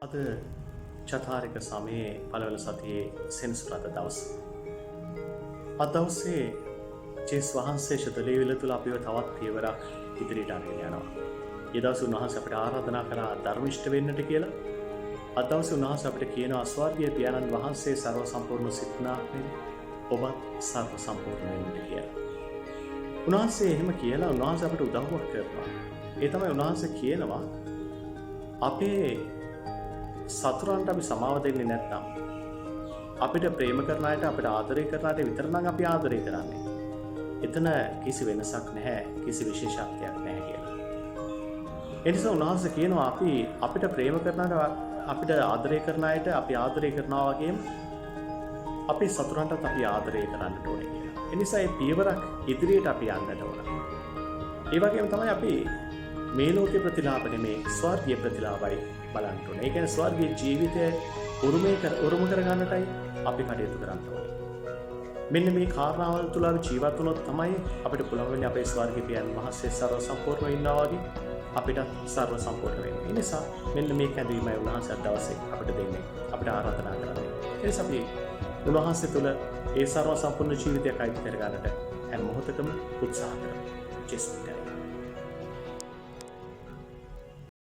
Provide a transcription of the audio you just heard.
අද චතාරික සමයේ පළවෙනි සතියේ සෙනසුරාදා දවස. අද දවසේ ජේසුස් වහන්සේ ශතලීවිල තුල අපිව තවත් පියවරක් ඉදිරියට අරගෙන යනවා. ඒ දවසේ උන්වහන්සේ අපිට ආරාධනා කරා ධර්මිෂ්ඨ වෙන්නට කියලා. අද දවසේ උන්වහන්සේ අපිට කියනවා ස්වර්ගීය පියාණන් වහන්සේ ਸਰව සම්පූර්ණ සිතනාක් වෙන්න ඔබත් ਸਰව සම්පූර්ණ වෙන්න කියලා. උන්වහන්සේ එහෙම කියලා උන්වහන්සේ අපිට උදව්වක් කරනවා. ඒ තමයි උන්වහන්සේ කියනවා අපේ සතුරන්ට අපි සමාව දෙන්නේ නැත්නම් අපිට ප්‍රේම කරන අයට අපිට ආදරය කරන අයට විතරනම් අපි ආදරය කරන්නේ. එතන කිසි වෙනසක් නැහැ, කිසි විශේෂත්වයක් නැහැ කියලා. ඒ නිසා උන්වහන්සේ කියනවා අපි අපිට ප්‍රේම කරන අයට අපිට ආදරය කරන අයට අපි ආදරය කරනවා වගේම අපි සතුරන්ටත් අපි ආදරය කරන්නට ඕනේ කියලා. ඒ නිසා මේ පියවරක් ඉදිරියට අපි යන්නට ඕන. ඒ වගේම තමයි අපි මේ ලෝකේ ප්‍රතිලාභ නෙමේ ස්වර්ගීය ප්‍රතිලාභයි බලන්න ඕනේ. ඒ කියන්නේ ස්වර්ගීය ජීවිතය උරුම කර ගන්නටයි අපි කටයුතු කරන්න ඕනේ. මෙන්න මේ කාරණාවල් තුල අපි ජීවත් වුණොත් තමයි අපිට පුළුවන් වෙන්නේ අපේ ස්වර්ගීය පියාණන් වහන්සේ ਸਰව සම්පූර්ණව ඉන්නවා වගේ අපිට ਸਰව සම්පූර්ණ වෙන්න. ඒ නිසා මෙන්න මේ කැඳවීමයි උන්වහන්සේ අද දවසේ අපිට දෙන්නේ. අපිට ආරාධනා කරන්නේ. ඒ නිසා අපි උන්වහන්සේ තුල ඒ ਸਰව සම්පූර්ණ ජීවිතයක් අයිති කර ගන්නට හැම මොහොතකම උත්සාහ කරමු. ජේසුස්